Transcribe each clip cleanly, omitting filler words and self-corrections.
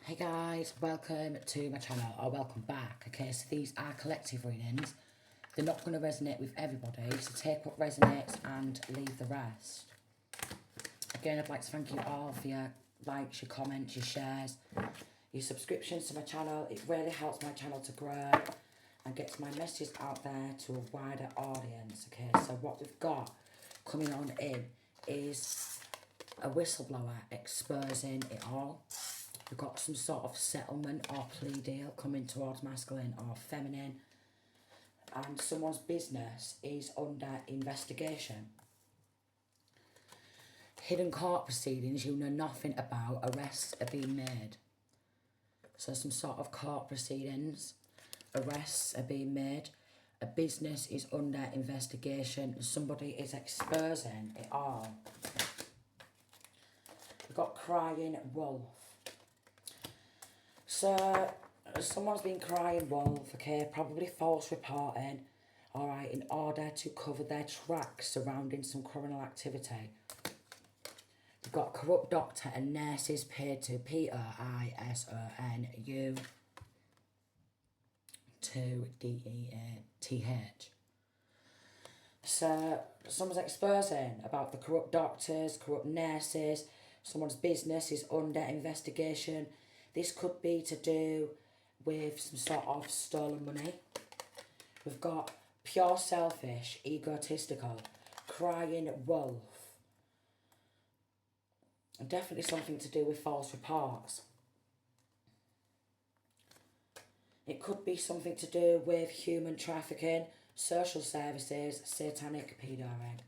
Hey guys, welcome to my channel, or welcome back. Okay, so these are collective readings. They're not going to resonate with everybody, so take what resonates and leave the rest. Again, I'd like to thank you all for your likes, your comments, your shares, your subscriptions to my channel. It really helps my channel to grow and gets my messages out there to a wider audience. Okay, so what we've got coming on in is a whistleblower exposing it all. We've got some sort of settlement or plea deal coming towards masculine or feminine. And someone's business is under investigation. Hidden court proceedings you know nothing about. Arrests are being made. So some sort of court proceedings. Arrests are being made. A business is under investigation. Somebody is exposing it all. We've got crying wolf. So, someone's been crying wolf, okay, probably false reporting, alright, in order to cover their tracks surrounding some criminal activity. We've got corrupt doctor and nurses paid to PRISONU to DEATH. So, someone's exposing about the corrupt doctors, corrupt nurses, someone's business is under investigation. This could be to do with some sort of stolen money. We've got pure selfish, egotistical, crying wolf. And definitely something to do with false reports. It could be something to do with human trafficking, social services, satanic pedophilia.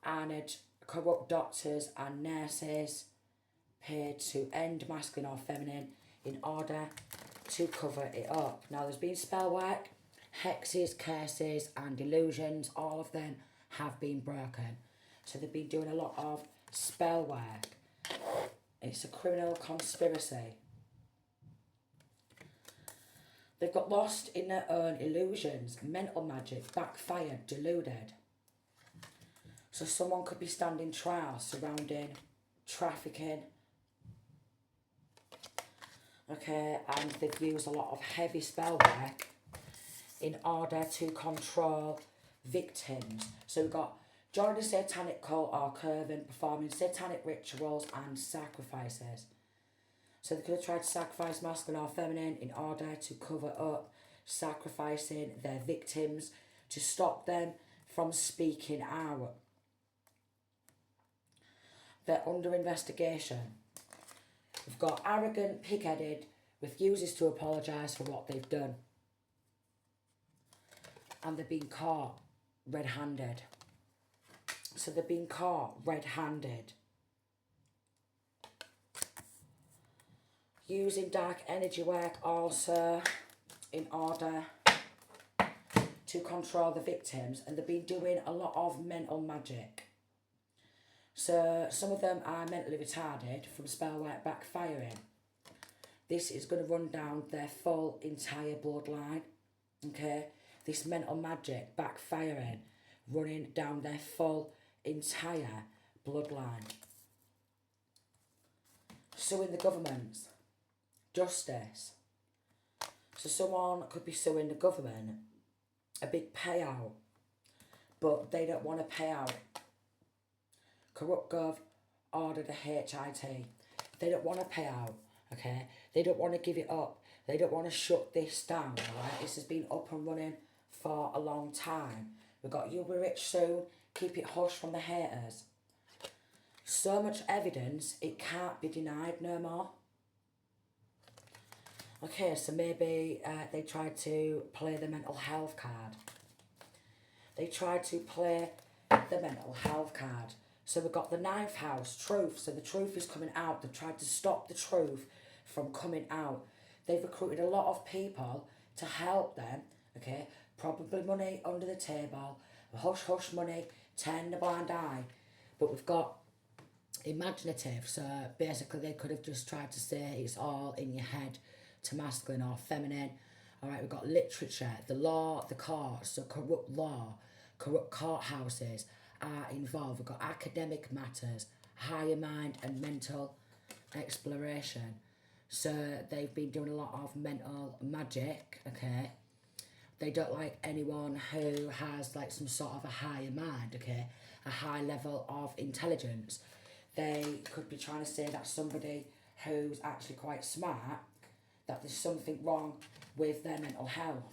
And corrupt doctors and nurses paid to end masculine or feminine in order to cover it up. Now there's been spell work, hexes, curses and illusions. All of them have been broken. So they've been doing a lot of spell work. It's a criminal conspiracy. They've got lost in their own illusions, mental magic, backfired, deluded. So someone could be standing trial surrounding trafficking. Okay, and they've used a lot of heavy spell work in order to control victims. So we've got joining a satanic cult or coven, performing satanic rituals and sacrifices. So they could have tried to sacrifice masculine or feminine in order to cover up sacrificing their victims, to stop them from speaking out. They're under investigation. We've got arrogant, pig-headed, refuses to apologise for what they've done. And they've been caught red-handed. So they've been caught red-handed. Using dark energy work also in order to control the victims. And they've been doing a lot of mental magic. So some of them are mentally retarded from spell work backfiring. This is going to run down their full entire bloodline. Okay, this mental magic backfiring, running down their full entire bloodline. Suing the government, justice. So someone could be suing the government, a big payout, but they don't want to pay out. Corrupt Gov ordered a HIT. They don't want to pay out, okay? They don't want to give it up. They don't want to shut this down, alright? This has been up and running for a long time. We've got You'll Be Rich Soon, keep it hush from the haters. So much evidence, it can't be denied no more. Okay, so maybe they tried to play the mental health card. They tried to play the mental health card. So we've got the 9th house, truth. So the truth is coming out. They've tried to stop the truth from coming out. They've recruited a lot of people to help them, okay? Probably money under the table, hush hush money, turn the blind eye. But we've got imaginative. So basically they could have just tried to say it's all in your head to masculine or feminine. All right, we've got literature, the law, the courts, so corrupt law, corrupt courthouses are involved. We've got academic matters, higher mind and mental exploration. So they've been doing a lot of mental magic, okay? They don't like anyone who has like some sort of a higher mind, okay? A high level of intelligence. They could be trying to say that somebody who's actually quite smart, that there's something wrong with their mental health.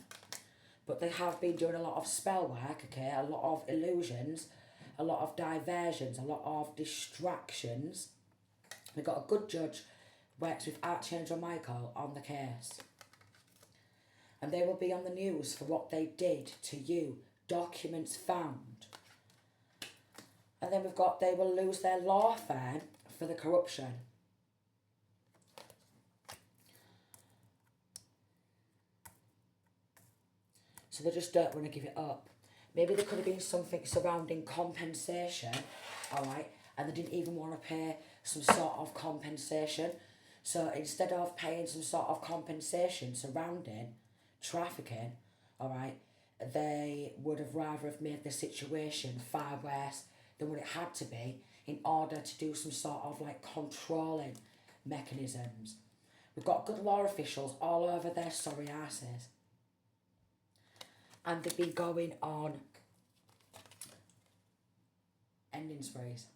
But they have been doing a lot of spell work, okay? A lot of illusions, a lot of diversions, a lot of distractions. We've got a good judge, works with Archangel Michael on the case. And they will be on the news for what they did to you. Documents found. And then we've got they will lose their law firm for the corruption. So they just don't want to give it up. Maybe there could have been something surrounding compensation, alright, and they didn't even want to pay some sort of compensation. So instead of paying some sort of compensation surrounding trafficking, alright, they would have rather have made the situation far worse than what it had to be in order to do some sort of like controlling mechanisms. We've got good law officials all over their sorry asses. And they've been going on ending sprees.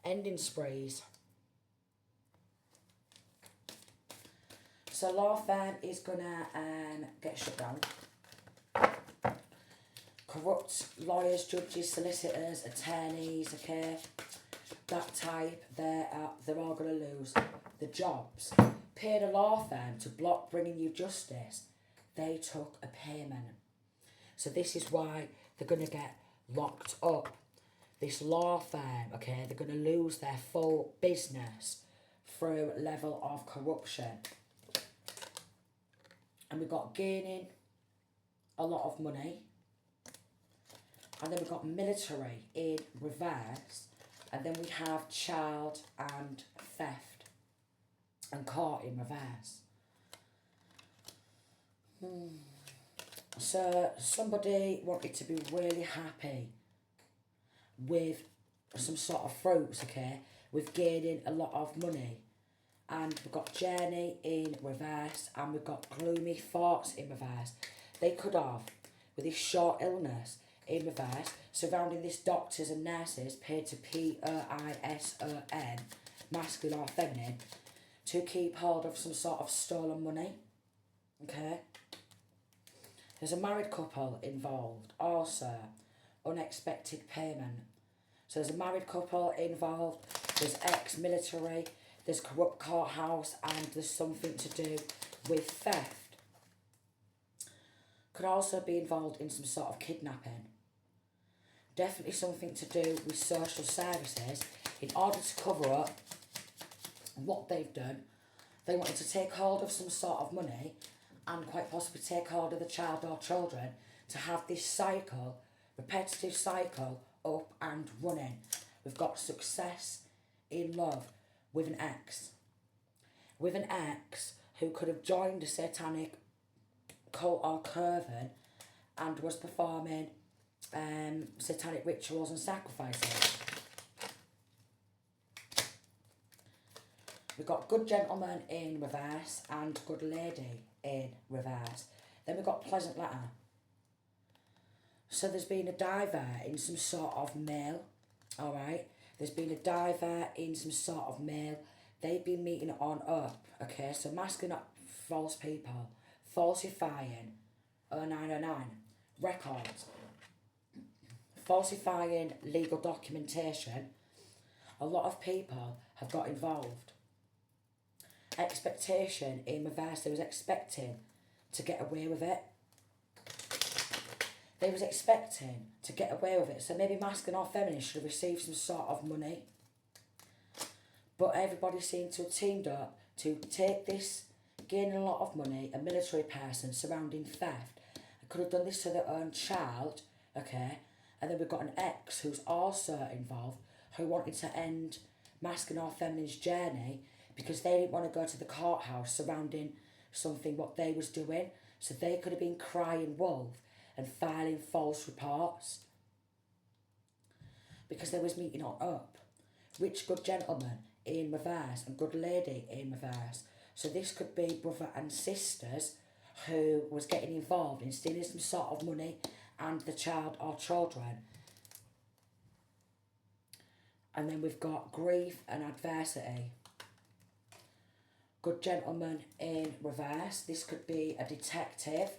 Ending sprees. So law firm is gonna get shut down. Corrupt lawyers, judges, solicitors, attorneys, okay, that type, they're all gonna lose the jobs. Paid a law firm to block bringing you justice. They took a payment. So this is why they're gonna get locked up. This law firm, okay, they're gonna lose their full business through level of corruption. And we've got gaining a lot of money. And then we've got military in reverse. And then we have child and theft and court in reverse. So somebody wanted to be really happy with some sort of fruits, okay, with gaining a lot of money. And we've got journey in reverse, and we've got gloomy thoughts in reverse. They could have, with this short illness in reverse, surrounding this doctors and nurses paid to PERISON, masculine or feminine, to keep hold of some sort of stolen money, okay? There's a married couple involved, also, unexpected payment. So there's a married couple involved, there's ex-military, there's corrupt courthouse, and there's something to do with theft. Could also be involved in some sort of kidnapping. Definitely something to do with social services in order to cover up what they've done. They wanted to take hold of some sort of money and quite possibly take hold of the child or children to have this cycle, repetitive cycle, up and running. We've got success in love with an ex. With an ex who could have joined a satanic cult or coven and was performing satanic rituals and sacrifices. We've got good gentleman in reverse and good lady in reverse. Then we've got pleasant letter. So there's been a diver in some sort of mail, alright? There's been a diver in some sort of mail. They've been meeting on up, okay? So masking up false people, falsifying 0909 records, falsifying legal documentation. A lot of people have got involved. Expectation in reverse, they was expecting to get away with it. They was expecting to get away with it. So maybe masculine or feminine should have received some sort of money. But everybody seemed to have teamed up to take this, gaining a lot of money, a military person surrounding theft. I could have done this to their own child, okay? And then we've got an ex who's also involved, who wanted to end masculine or feminine's journey because they didn't want to go to the courthouse surrounding something what they was doing. So they could have been crying wolf and filing false reports because they was meeting on up. Rich good gentleman in reverse and good lady in reverse. So this could be brother and sisters who was getting involved in stealing some sort of money and the child or children. And then we've got grief and adversity. Good gentleman in reverse. This could be a detective.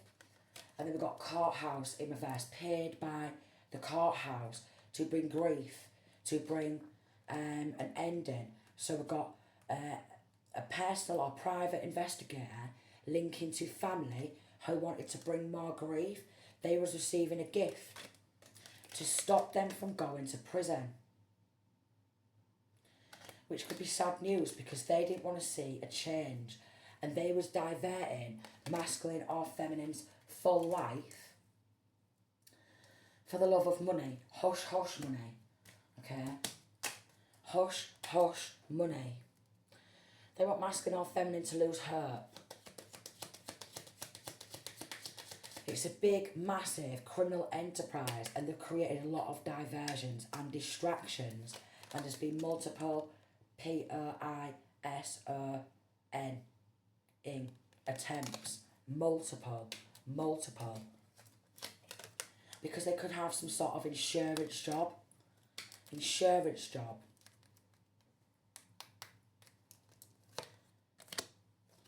And then we've got courthouse in reverse, paid by the courthouse to bring grief, to bring an ending. So we've got a personal or private investigator linking to family who wanted to bring more grief. They was receiving a gift to stop them from going to prison. Which could be sad news because they didn't want to see a change. And they was diverting masculine or feminine's full life for the love of money. Hush, hush money. Okay? Hush, hush money. They want masculine or feminine to lose hurt. It's a big, massive criminal enterprise and they've created a lot of diversions and distractions. And there's been multiple PERISON attempts. Multiple. Because they could have some sort of insurance job.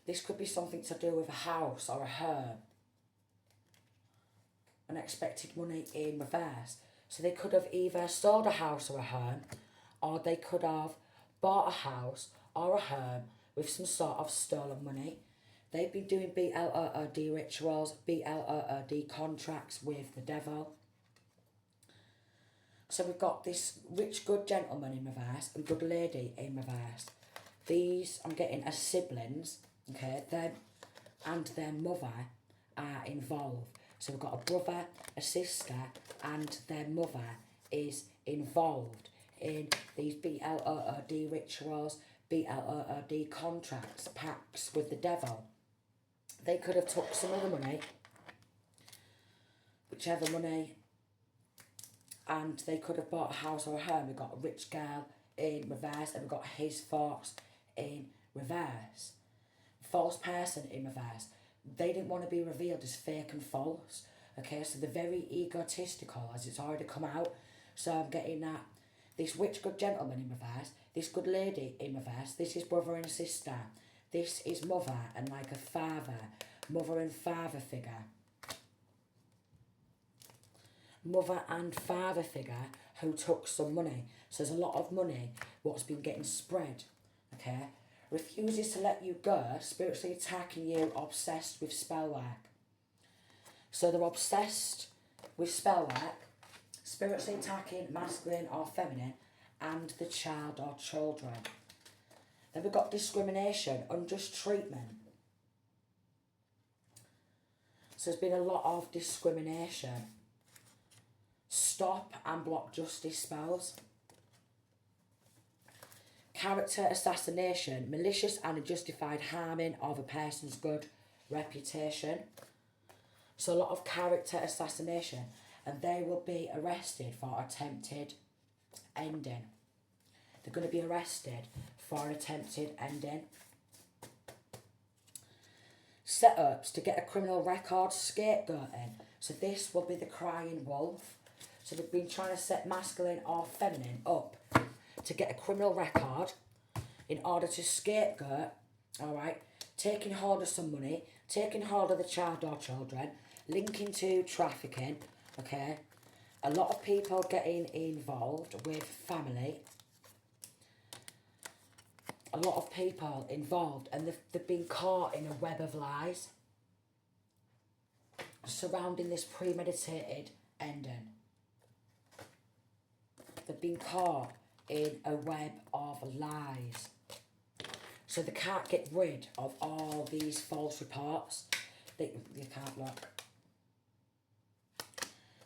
This could be something to do with a house or a home. Unexpected money in reverse. So they could have either sold a house or a home, or they could have bought a house or a home with some sort of stolen money. They've been doing BLD rituals, BLD contracts with the devil. So we've got this rich good gentleman in reverse and good lady in reverse. These I'm getting as siblings, okay, them and their mother are involved. So we've got a brother, a sister and their mother is involved in these BLD rituals, BLD contracts, pacts with the devil. They could have took some of the money, whichever money, and they could have bought a house or a home. We've got a rich girl in reverse and we've got his thoughts in reverse. False person in reverse. They didn't want to be revealed as fake and false. Okay, so they're very egotistical as it's already come out. So I'm getting that. This rich good gentleman in reverse, this good lady in reverse, this is brother and sister. This is mother and like a father, mother and father figure. Mother and father figure who took some money. So there's a lot of money what's been getting spread, okay? Refuses to let you go, spiritually attacking you, obsessed with spell work. So they're obsessed with spell work, spiritually attacking masculine or feminine and the child or children. Then we've got discrimination, unjust treatment. So there's been a lot of discrimination. Stop and block justice spells. Character assassination, malicious and unjustified harming of a person's good reputation. So a lot of character assassination and they will be arrested for attempted ending. They're going to be arrested for attempted ending. Setups to get a criminal record, scapegoating. So this will be the crying wolf. So they've been trying to set masculine or feminine up to get a criminal record in order to scapegoat, alright, taking hold of some money, taking hold of the child or children, linking to trafficking, okay. A lot of people getting involved with family. A lot of people involved and they've been caught in a web of lies surrounding this premeditated ending. They've been caught in a web of lies. So they can't get rid of all these false reports. They can't look.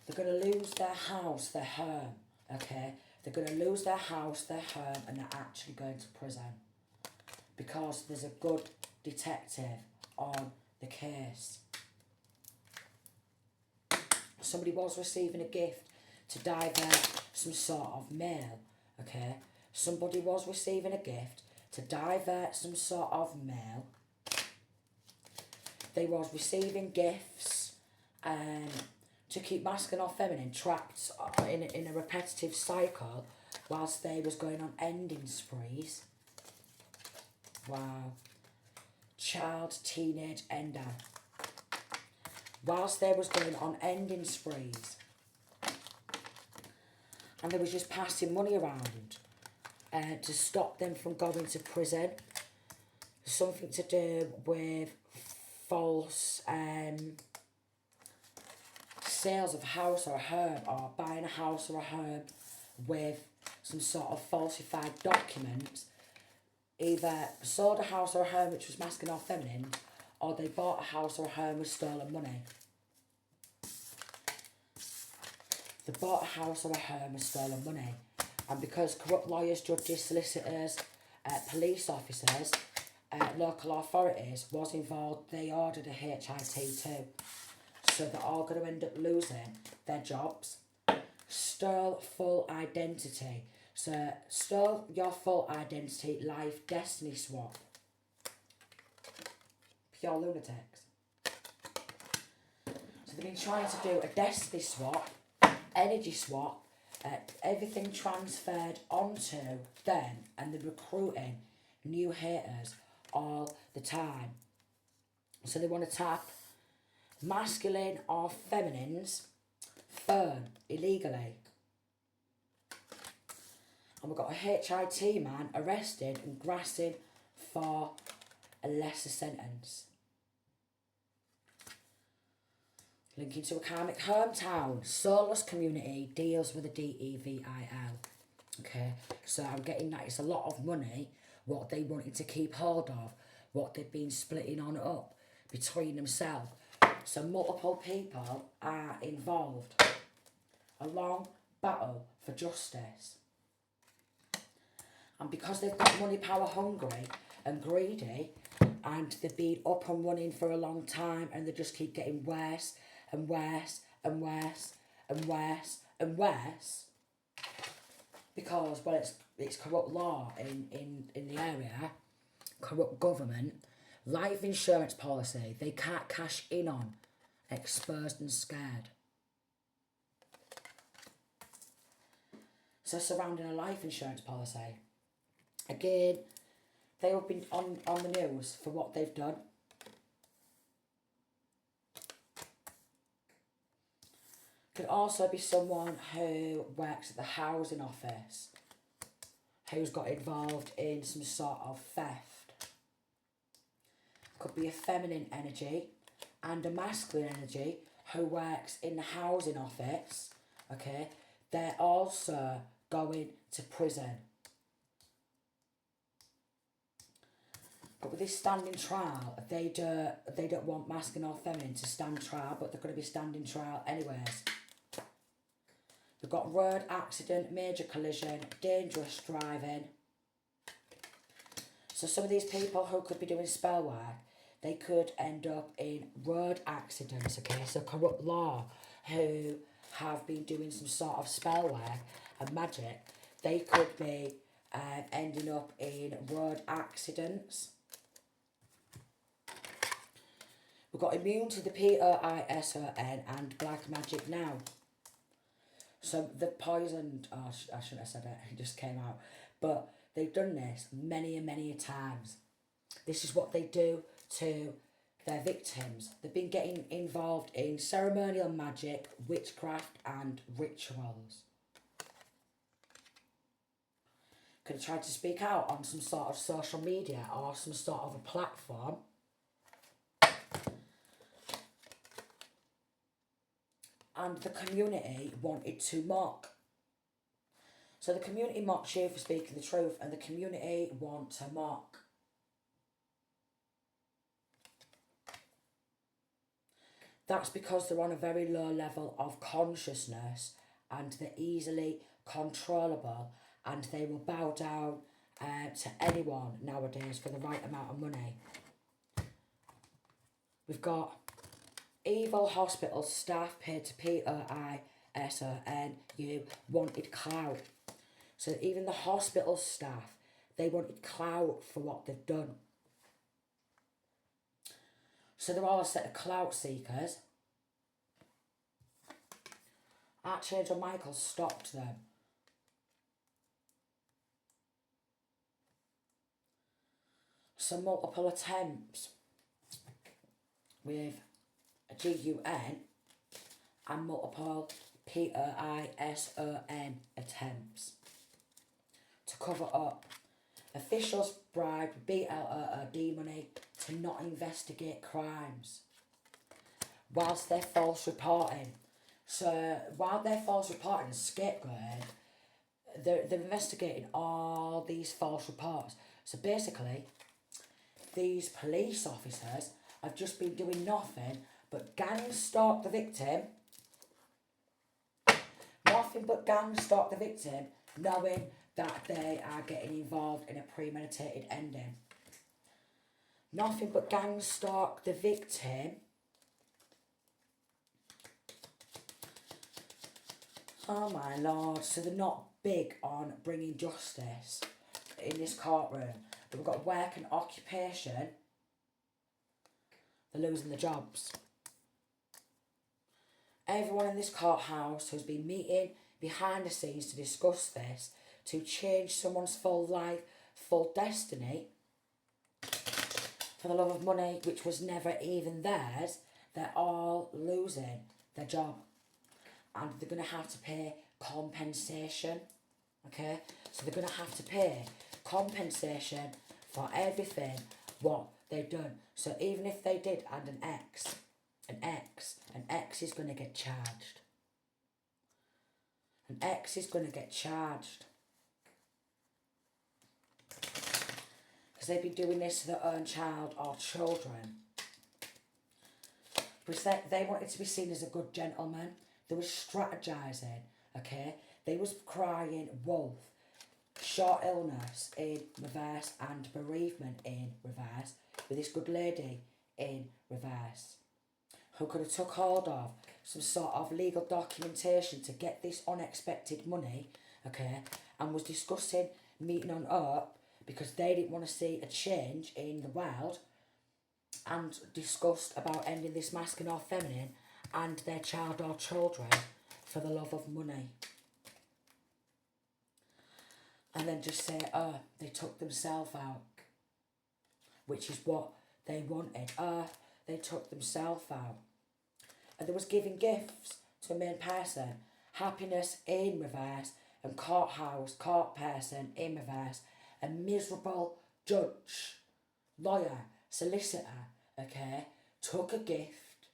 They're going to lose their house, their home, okay? They're going to lose their house, their home, and they're actually going to prison. Because there's a good detective on the case. Somebody was receiving a gift to divert some sort of mail, okay? somebody was receiving a gift to divert some sort of mail. They was receiving gifts to keep masculine or feminine trapped in a repetitive cycle whilst they was going on ending sprees. Wow. Child, teenage, ender. Whilst they was going on ending sprees. And they was just passing money around to stop them from going to prison. Something to do with false sales of a house or a home, or buying a house or a home with some sort of falsified documents. Either sold a house or a home which was masculine or feminine, or they bought a house or a home with stolen money. They bought a house or a home with stolen money. And because corrupt lawyers, judges, solicitors, police officers, local authorities was involved, they ordered a HIT too. So they're all going to end up losing their jobs. Stole full identity. So stole your full identity, life, destiny swap. Pure lunatics. So they've been trying to do a destiny swap, energy swap, everything transferred onto them, and they're recruiting new haters all the time. So they want to tap masculine or feminines phone illegally. And we've got a HIT man arrested and grassing for a lesser sentence. Linking to a karmic hometown, soulless community deals with a DEVIL. Okay, so I'm getting that it's a lot of money, what they wanted to keep hold of, what they've been splitting on up between themselves. So multiple people are involved. A long battle for justice. And because they've got money, power hungry and greedy, and they've been up and running for a long time, and they just keep getting worse and worse and worse and worse and worse, because, well, it's corrupt law in the area, corrupt government, life insurance policy they can't cash in on, exposed and scared. So surrounding a life insurance policy, again, they have been on the news for what they've done. Could also be someone who works at the housing office, who's got involved in some sort of theft. Could be a feminine energy and a masculine energy who works in the housing office. Okay, they're also going to prison. But with this standing trial, they don't want masculine or feminine to stand trial, but they're going to be standing trial anyways. We've got road accident, major collision, dangerous driving. So some of these people who could be doing spell work, they could end up in road accidents, okay? So corrupt law who have been doing some sort of spell work and magic, they could be ending up in road accidents. We've got immune to the POISON and black magic now. So the poisoned, I shouldn't have said it, it just came out. But they've done this many and many times. This is what they do to their victims. They've been getting involved in ceremonial magic, witchcraft and rituals. Could have tried to speak out on some sort of social media or some sort of a platform. And the community wanted to mock. So the community mocks you for speaking the truth, and the community want to mock. That's because they're on a very low level of consciousness, and they're easily controllable, and they will bow down to anyone nowadays for the right amount of money. We've got evil hospital staff paid to POISON wanted clout. So even the hospital staff, they wanted clout for what they've done. So they're all a set of clout seekers. Archangel Michael stopped them. Some multiple attempts with a GUN and multiple PERISON attempts to cover up. Officials bribed BLOOD money to not investigate crimes whilst they're false reporting. So while they're false reporting and scapegoating, they're investigating all these false reports. So basically, these police officers have just been doing nothing but gang stalk the victim. Nothing but gang stalk the victim, knowing that they are getting involved in a premeditated ending. Nothing but gang stalk the victim. Oh my lord, so they're not big on bringing justice in this courtroom. But we've got work and occupation. They're losing their jobs. Everyone in this courthouse has been meeting behind the scenes to discuss this, to change someone's full life, full destiny, for the love of money, which was never even theirs. They're all losing their job. And they're going to have to pay compensation. Okay? So they're going to have to pay compensation for everything what they've done. So even if they did add an X is going to get charged. An X is going to get charged. Because they've been doing this to their own child or children. Because they wanted to be seen as a good gentleman. They were strategizing, okay? They was crying wolf. Short illness in reverse and bereavement in reverse, with this good lady in reverse, who could have took hold of some sort of legal documentation to get this unexpected money, okay, and was discussing meeting on up because they didn't want to see a change in the world, and discussed about ending this masculine or feminine and their child or children for the love of money. And then just say, oh, they took themselves out, which is what they wanted. They took themselves out. And there was giving gifts to a main person, happiness in reverse, and courthouse, court person in reverse, a miserable judge, lawyer, solicitor, okay, took a gift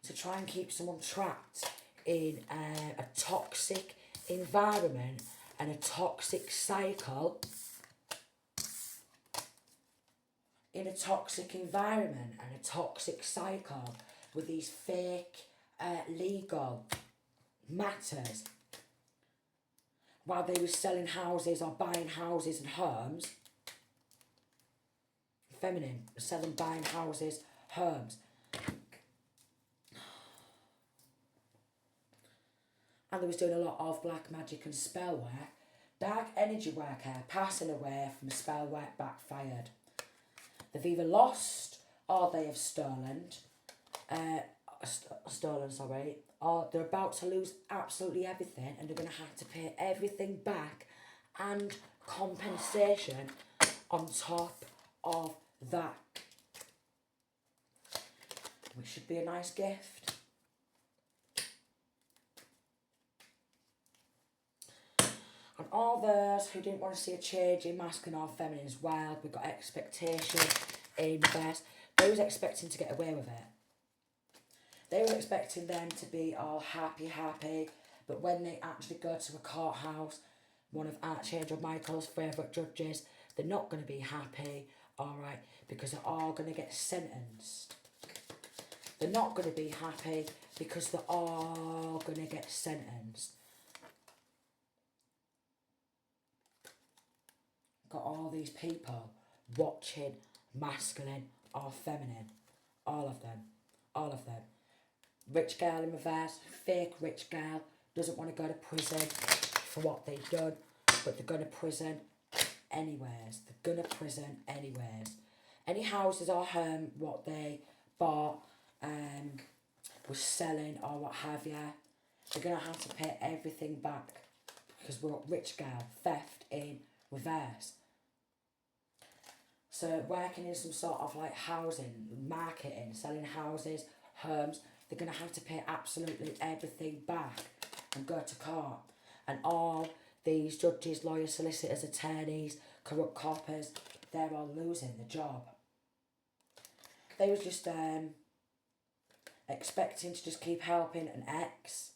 to try and keep someone trapped in a toxic environment and a toxic cycle. In a toxic environment and a toxic cycle with these fake legal matters. While they were selling houses or buying houses and homes. Feminine, selling, buying houses, homes. And they was doing a lot of black magic and spell work. Dark energy work here, passing away from spell work backfired. They've either lost or they have stolen, or they're about to lose absolutely everything and they're going to have to pay everything back and compensation on top of that. Which should be a nice gift. And all those who didn't want to see a change in masculine or feminine's world, we've got expectation in reverse. They was expecting to get away with it. They were expecting them to be all happy, but when they actually go to a courthouse, one of Archangel Michael's favourite judges, they're not going to be happy, alright, because they're all going to get sentenced. They're not going to be happy because they're all going to get sentenced. Got all these people watching masculine or feminine. All of them. Rich girl in reverse, fake rich girl, doesn't want to go to prison for what they've done. but they're going to prison anyways. They're going to prison anyways. Any houses or home what they bought, was selling or what have you, they're going to have to pay everything back because we're rich girl, theft in reverse. So working in some sort of like housing, marketing, selling houses, homes, they're going to have to pay absolutely everything back and go to court. And all these judges, lawyers, solicitors, attorneys, corrupt coppers, they're all losing the job. They was just expecting to just keep helping an ex.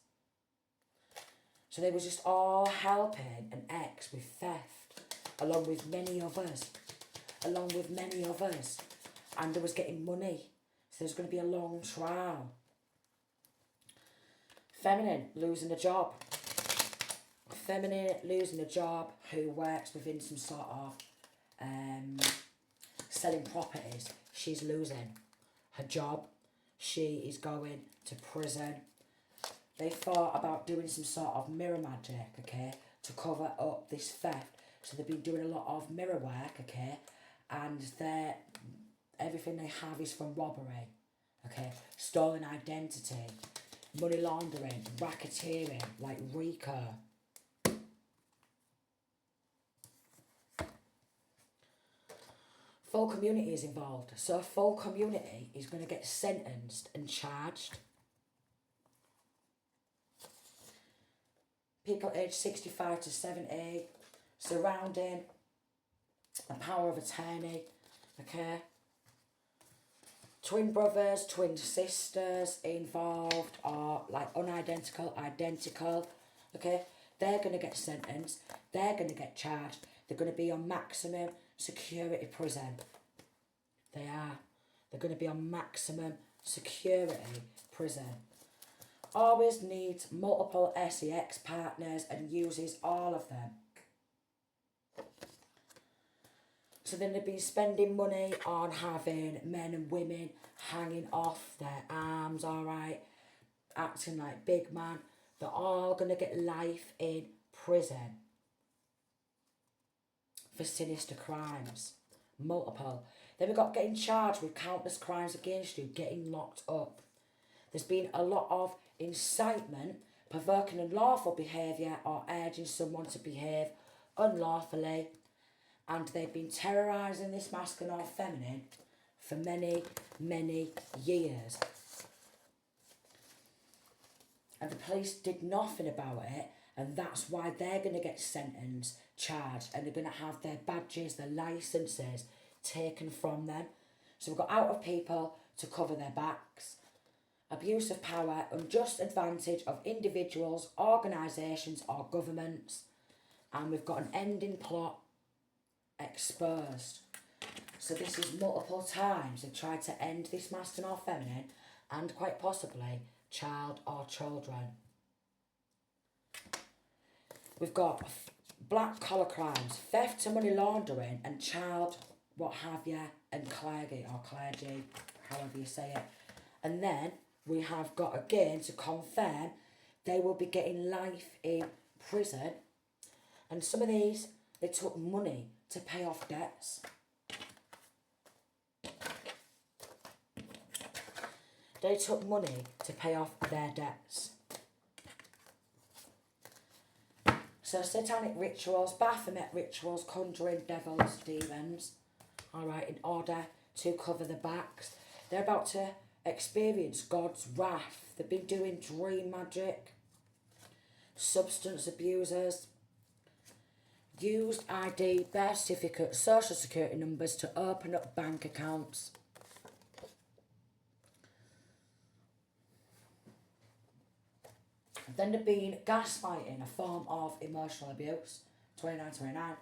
So they was just all helping an ex with theft, along with many others. And they was getting money. So there's going to be a long trial. Feminine losing a job. Feminine losing a job who works within some sort of selling properties. She's losing her job. She is going to prison. They thought about doing some sort of mirror magic, okay, to cover up this theft. So they've been doing a lot of mirror work, okay, and everything they have is from robbery, okay, stolen identity, money laundering, racketeering, like RICO. Full community is involved. So a full community is going to get sentenced and charged. People aged 65 to 70, surrounding a power of attorney, okay? Twin brothers, twin sisters involved, or like unidentical, identical, okay? They're going to get sentenced. They're going to get charged. They're going to be on maximum security prison. They are. They're going to be on maximum security prison. Always needs multiple sex partners and uses all of them. So then they've been spending money on having men and women hanging off their arms, alright, acting like big man. They're all going to get life in prison for sinister crimes. Multiple. Then we've got getting charged with countless crimes against you, getting locked up. There's been a lot of incitement, provoking unlawful behaviour or urging someone to behave unlawfully. And they've been terrorising this masculine or feminine for many, many years. And the police did nothing about it, and that's why they're going to get sentenced, charged, and they're going to have their badges, their licences taken from them. So we've got out of people to cover their backs. Abuse of power, unjust advantage of individuals, organisations or governments. And we've got an ending plot exposed. So this is multiple times they've tried to end this masculine or feminine and quite possibly child or children. We've got black collar crimes, theft to money laundering and child what have you, and clergy or clergy, however you say it. And then we have got again to confirm they will be getting life in prison. And some of these, they took money to pay off debts. They took money to pay off their debts. So satanic rituals, Baphomet rituals, conjuring devils, demons, alright, in order to cover the backs. They're about to experience God's wrath. They've been doing dream magic, substance abusers, used ID, birth certificates, social security numbers to open up bank accounts. Then there been gaslighting, a form of emotional abuse, 2929.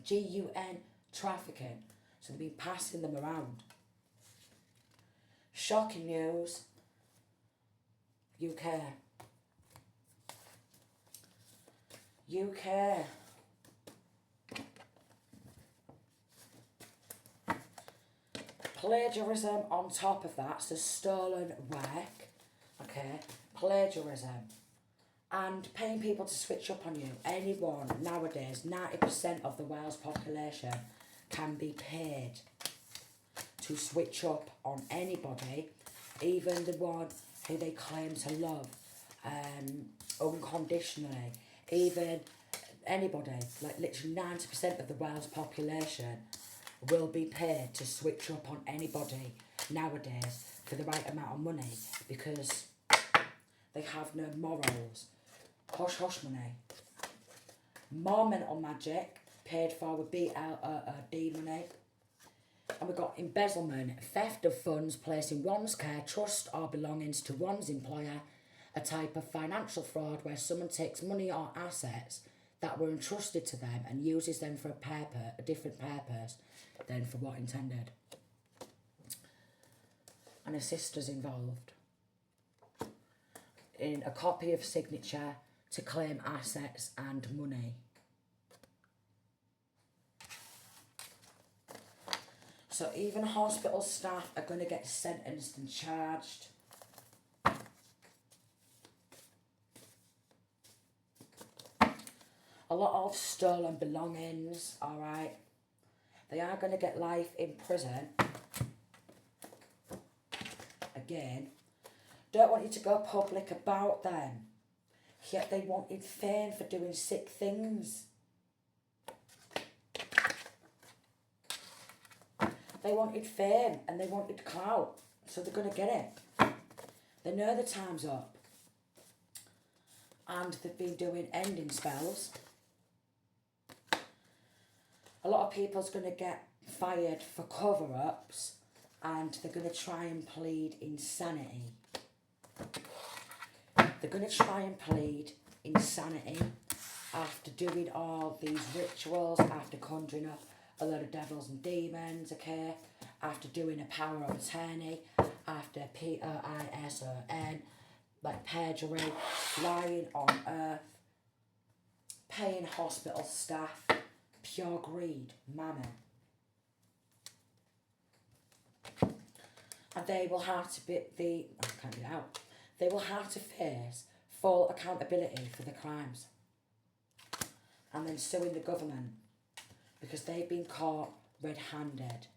GUN trafficking, so they've been passing them around. Shocking news, UK. Plagiarism on top of that, so stolen work, okay, plagiarism, And paying people to switch up on you. Anyone nowadays, 90% of the Wales population can be paid to switch up on anybody, even the one who they claim to love unconditionally. Even anybody, like literally 90% of the Wales population will be paid to switch up on anybody nowadays for the right amount of money because they have no morals. Hush hush money. More mental magic paid for with BLD money. And we've got embezzlement, theft of funds placed in one's care, trust or belongings to one's employer, a type of financial fraud where someone takes money or assets that were entrusted to them and uses them for a different purpose than for what intended. And a sister's involved in a copy of signature to claim assets and money. So even hospital staff are going to get sentenced and charged. A lot of stolen belongings, alright. They are going to get life in prison. Again, don't want you to go public about them. Yet they wanted fame for doing sick things. They wanted fame and they wanted clout, so they're going to get it. They know the time's up. And they've been doing ending spells. A lot of people's going to get fired for cover-ups and they're going to try and plead insanity. They're going to try and plead insanity after doing all these rituals, after conjuring up a lot of devils and demons, okay? After doing a power of attorney, after PRISON, like perjury, lying on earth, paying hospital staff, pure greed, mammon. And they will have to they will have to face full accountability for the crimes. And then suing the government because they've been caught red-handed.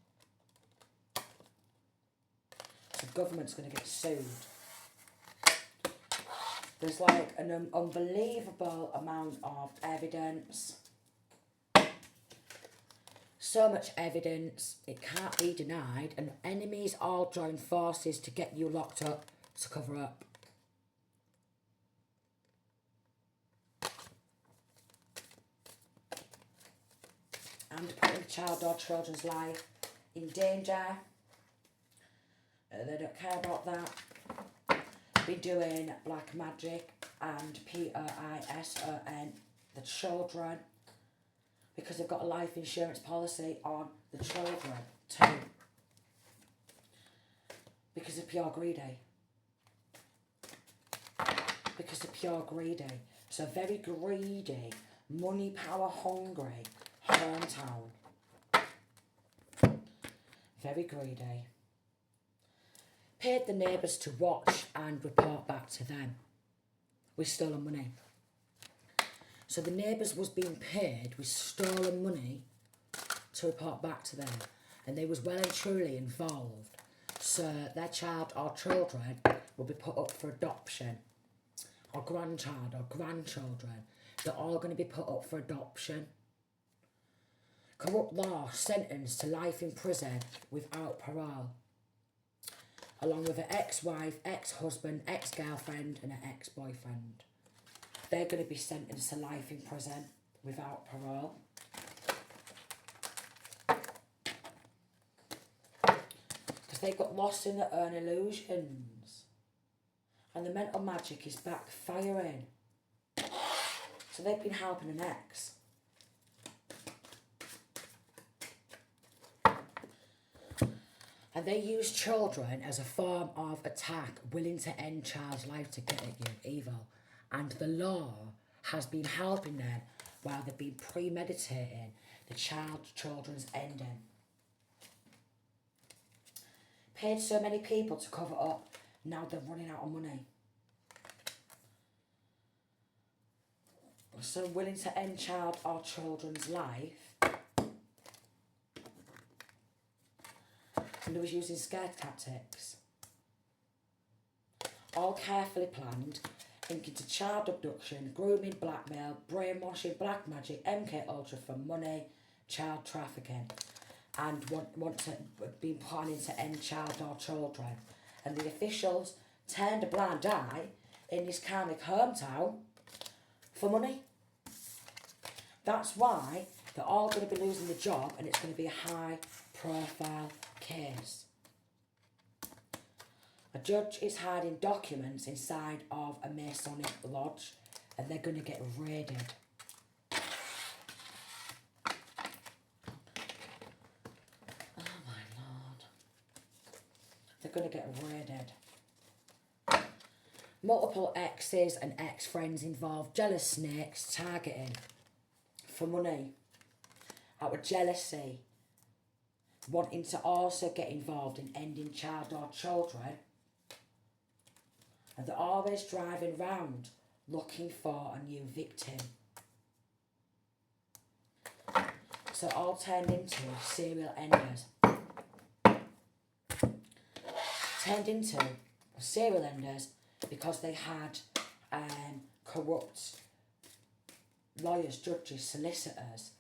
So the government's going to get sued. There's like an unbelievable amount of evidence. So much evidence, it can't be denied, and enemies all join forces to get you locked up to cover up. And putting the child or children's life in danger. They don't care about that. Be doing black magic and PRISON, the children, because they've got a life insurance policy on the children too. Because of pure greedy. Because of pure greedy. So very greedy, money, power hungry, hometown. Very greedy. Paid the neighbours to watch and report back to them with stolen money. So the neighbours was being paid with stolen money to report back to them. And they was well and truly involved. So their child or children will be put up for adoption. Or grandchild or grandchildren. They're all going to be put up for adoption. Corrupt law sentenced to life in prison without parole. Along with an ex-wife, ex-husband, ex-girlfriend and an ex-boyfriend. They're going to be sentenced to life in prison without parole. Because they got lost in their own illusions. And the mental magic is backfiring. So they've been helping an ex. And they use children as a form of attack, willing to end child's life to get at you, evil. And the law has been helping them while they've been premeditating the children's ending. Paid so many people to cover up, now they're running out of money. So willing to end child or children's life. And they was using scare tactics. All carefully planned, linking to child abduction, grooming, blackmail, brainwashing, black magic, MK Ultra for money, child trafficking, and been planning to end child or children. And the officials turned a blind eye in his karmic hometown for money. That's why they're all going to be losing the job, and it's going to be a high profile case. A judge is hiding documents inside of a Masonic lodge, and they're going to get raided. Oh my Lord. They're going to get raided. Multiple exes and ex-friends involved, jealous snakes targeting for money, out of jealousy, wanting to also get involved in ending child or children. And they're always driving round looking for a new victim. So it all turned into serial enders. Turned into serial enders because they had corrupt lawyers, judges, solicitors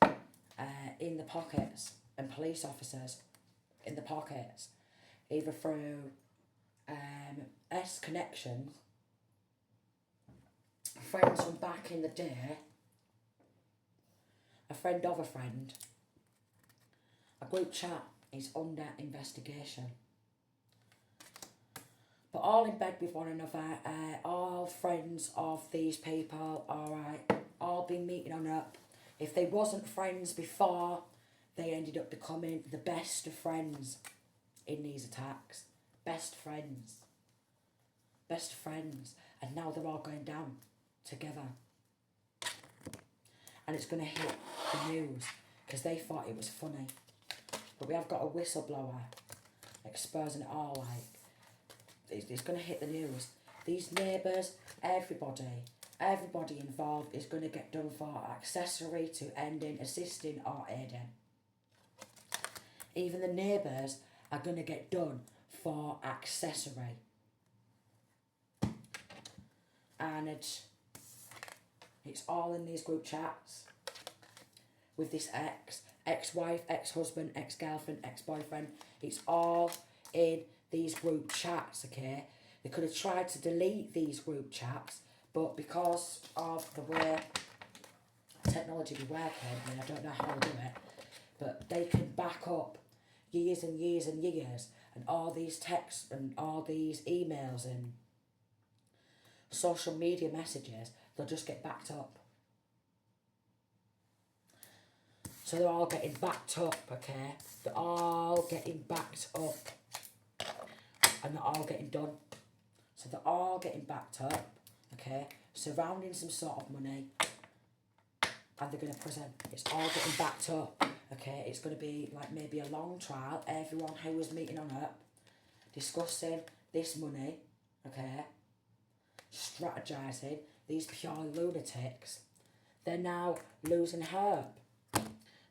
in the pockets, and police officers in the pockets, either through connections, friends from back in the day, a friend of a friend. A group chat is under investigation. But all in bed with one another, all friends of these people, alright, all been meeting on up. If they wasn't friends before, they ended up becoming the best of friends in these attacks. Best friends. Best friends. And now they're all going down together. And it's going to hit the news because they thought it was funny. But we have got a whistleblower exposing it all, like, it's going to hit the news. These neighbours, everybody involved is going to get done for accessory to ending, assisting or aiding. Even the neighbours are going to get done for accessory. And it's all in these group chats with this ex-wife, ex-husband, ex-girlfriend, ex-boyfriend. It's all in these group chats, okay? They could have tried to delete these group chats, but because of the way technology be working, and I don't know how to do it, but they can back up years and years and years, and all these texts and all these emails and social media messages, they'll just get backed up. So they're all getting backed up, okay? They're all getting backed up. And they're all getting done. So they're all getting backed up, okay? Surrounding some sort of money. And they're going to prison. It's all getting backed up, okay? It's going to be like maybe a long trial. Everyone who was meeting on up, discussing this money, okay? Strategizing. These pure lunatics. They're now losing hope.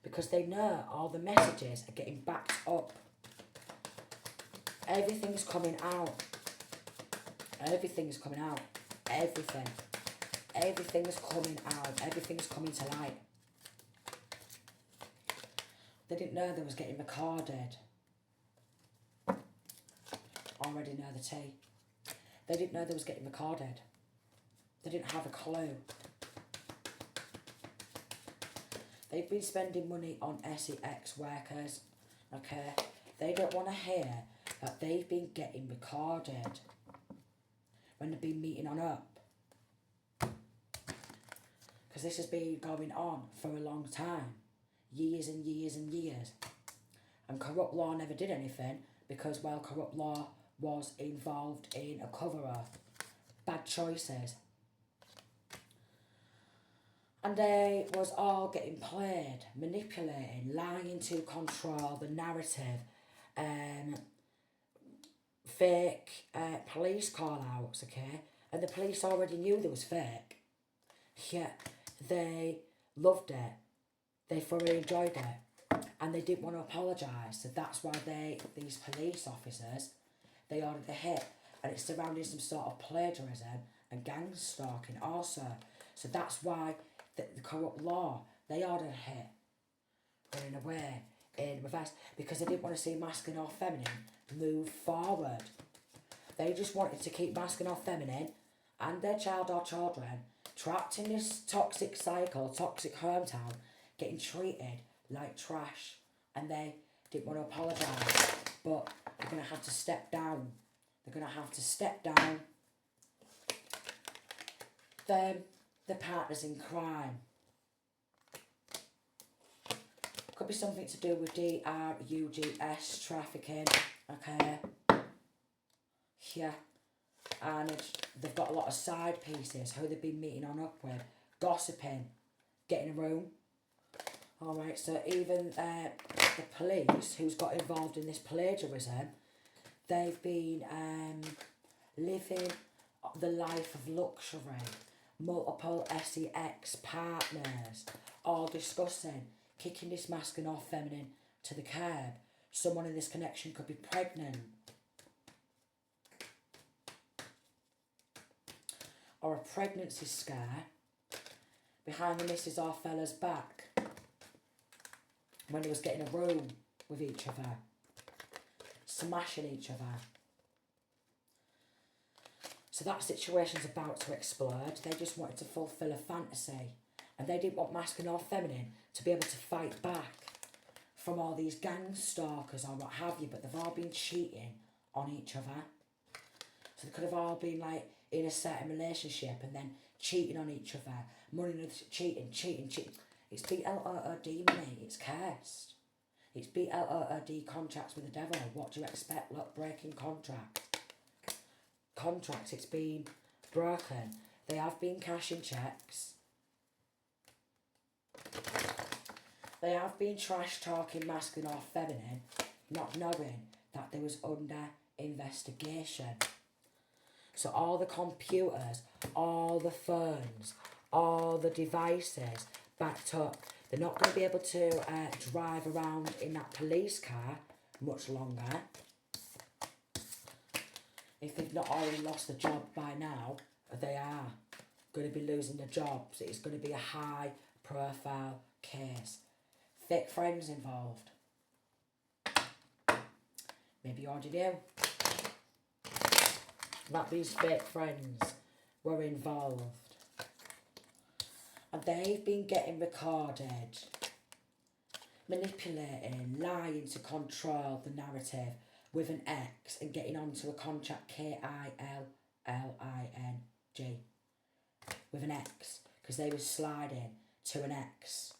Because they know all the messages are getting backed up. Everything's coming out. Everything's coming out. Everything. Everything's coming out. Everything's coming to light. They didn't know they was getting recorded. Already know the tea. They didn't know they was getting recorded. They didn't have a clue. They've been spending money on SEX workers, okay? They don't want to hear that they've been getting recorded when they've been meeting on up. Because this has been going on for a long time. Years and years and years. And corrupt law never did anything because, well, corrupt law was involved in a cover-up. Bad choices. And they was all getting played, manipulating, lying to control the narrative, fake police call-outs, okay? And the police already knew they was fake. Yet they loved it. They thoroughly enjoyed it. And they didn't want to apologise. So that's why these police officers, they ordered the hit. And it's surrounding some sort of plagiarism and gang stalking also. So that's why the corrupt law, they ordered a hit. Running away in reverse. Because they didn't want to see masculine or feminine move forward. They just wanted to keep masculine or feminine and their child or children trapped in this toxic cycle, toxic hometown, getting treated like trash. And they didn't want to apologise. But they're going to have to step down. They're going to have to step down the partners in crime. Could be something to do with drugs, trafficking, okay. Yeah. And they've got a lot of side pieces, who they've been meeting on up with, gossiping, getting a room. Alright, so even the police who's got involved in this plagiarism, they've been living the life of luxury, multiple sex partners, all discussing kicking this masculine or feminine to the curb. Someone in this connection could be pregnant. Or a pregnancy scare behind the missus or fella's back when he was getting a room with each other, smashing each other. So that situation's about to explode. They just wanted to fulfill a fantasy. And they didn't want masculine or feminine to be able to fight back from all these gang stalkers or what have you, but they've all been cheating on each other. So they could have all been like in a certain relationship and then cheating on each other. Money, cheating. It's BLOOD money, it's cursed. It's BLOOD contracts with the devil. What do you expect? Look, breaking contracts, it's been broken. They have been cashing checks. They have been trash talking masculine or feminine, not knowing that they was under investigation. So all the computers, all the phones, all the devices backed up. They're not going to be able to drive around in that police car much longer. If they've not already lost the job by now, they are going to be losing the jobs. It's going to be a high profile case. Fake friends involved. Maybe you already knew that these fake friends were involved. And they've been getting recorded, manipulating, lying to control the narrative with an X and getting onto a contract KILLING with an X, because they were sliding to an X.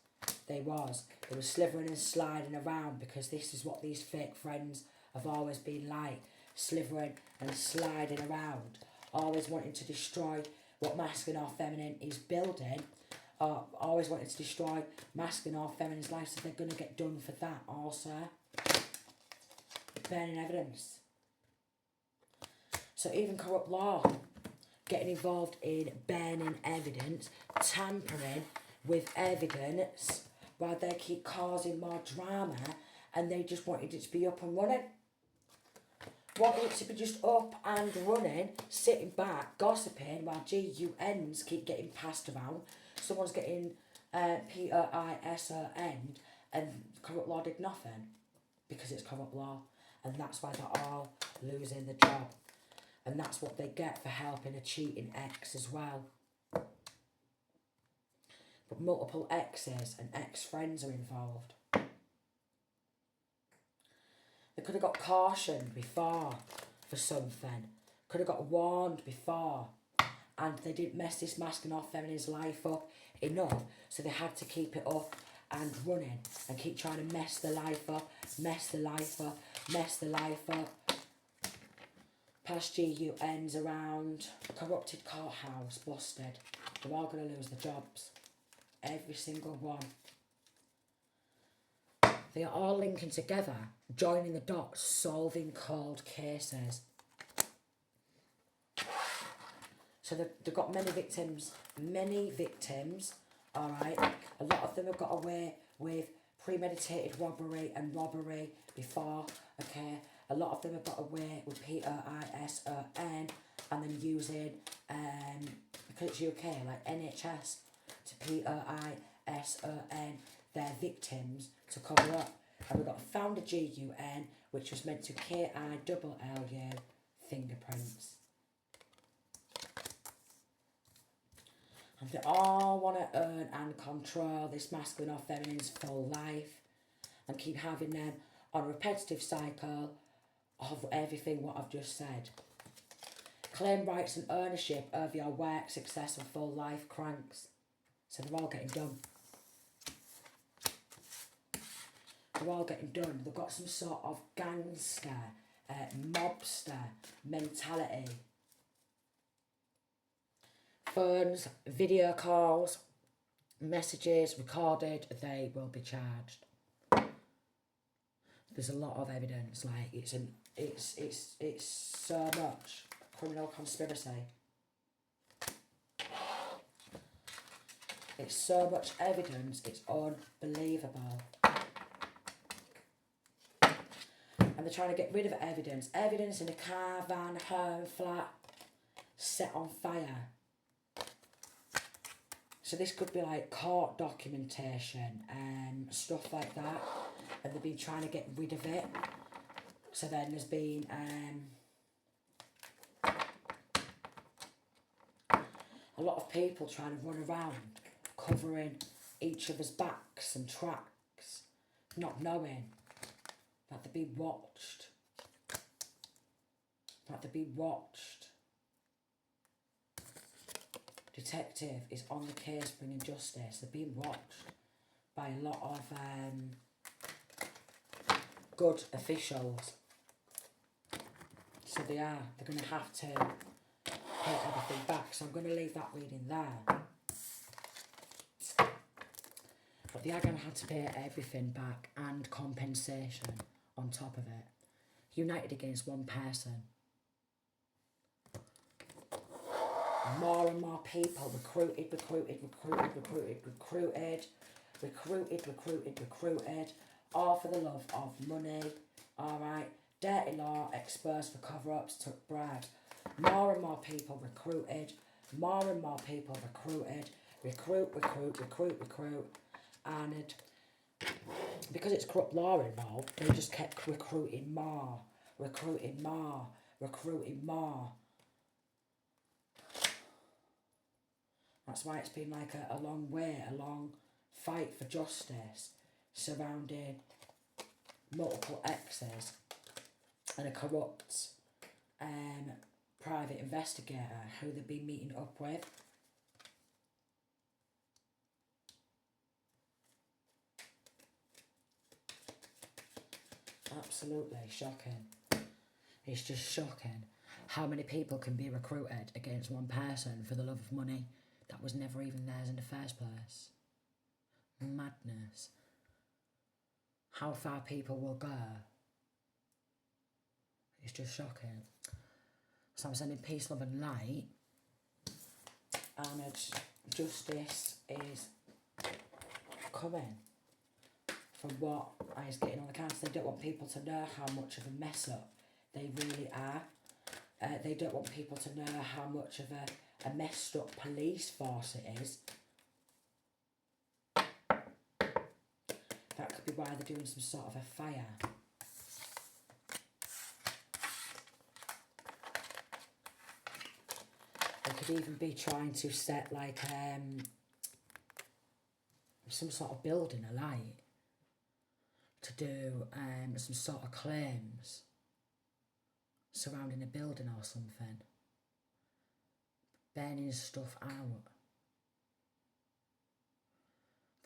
They were slithering and sliding around, because this is what these fake friends have always been like, slithering and sliding around, always wanting to destroy what masculine or feminine is building, or always wanting to destroy masculine or feminine's life, so they're going to get done for that also. Burning evidence. So even corrupt law, getting involved in burning evidence, tampering with evidence, while they keep causing more drama, and they just wanted it to be up and running. Wanted it to be just up and running, sitting back, gossiping, while GUNs keep getting passed around. Someone's getting POISON, and corrupt law did nothing, because it's corrupt law. And that's why they're all losing the job. And that's what they get for helping a cheating ex as well. But multiple exes and ex-friends are involved. They could have got cautioned before for something. Could have got warned before. And they didn't mess this masculine or feminine's life up enough. So they had to keep it up and running. And keep trying to mess the life up. Past GUNs around. Corrupted courthouse. Busted. They're all going to lose their jobs. Every single one. They are all linking together, joining the dots, solving cold cases. So they've got many victims alright? A lot of them have got away with premeditated robbery and robbery before, okay? A lot of them have got away with PRISON and then using, because it's UK, like NHS to PRISON, their victims to cover up. And we've got Founder GUN, which was meant to KILLU fingerprints. And they all want to earn and control this masculine or feminine's full life and keep having them on a repetitive cycle of everything what I've just said. Claim rights and ownership over your work, success and full life cranks. So they're all getting done. They're all getting done. They've got some sort of gangster, mobster mentality. Phones, video calls, messages recorded, they will be charged. There's a lot of evidence, like it's so much criminal conspiracy. It's so much evidence, it's unbelievable. And they're trying to get rid of evidence. Evidence in a car, van, home, flat, set on fire. So this could be like court documentation and stuff like that. And they've been trying to get rid of it. So then there's been a lot of people trying to run around covering each other's backs and tracks, not knowing that they're being watched. That they're being watched. Detective is on the case bringing justice. They're being watched by a lot of good officials. So they are. They're going to have to pay everything back. So I'm going to leave that reading there. But they are going to have to pay everything back and compensation on top of it. United against one person. More and more people recruited, all for the love of money, alright? Dirty law, exposed for cover-ups, took bribes. More and more people recruited, more and more people recruited, recruit, and because it's corrupt law involved, they just kept recruiting more. That's why it's been like a long fight for justice surrounding multiple exes and a corrupt private investigator who they've been meeting up with. Absolutely shocking. It's just shocking how many people can be recruited against one person for the love of money that was never even theirs in the first place. Madness. How far people will go. It's just shocking. So I'm sending peace, love and light. And justice is coming from what is getting on the council. They don't want people to know how much of a mess up they really are. They don't want people to know how much of a messed up police force it is. That could be why they're doing some sort of a fire. They could even be trying to set like some sort of building alight to do some sort of claims surrounding a building or something. Burning stuff out.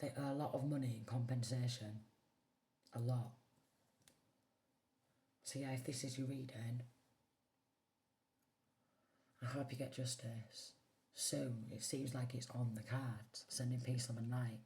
They owe a lot of money in compensation. A lot. So yeah, if this is your reading, I hope you get justice soon. It seems like it's on the cards. Sending peace, love and light.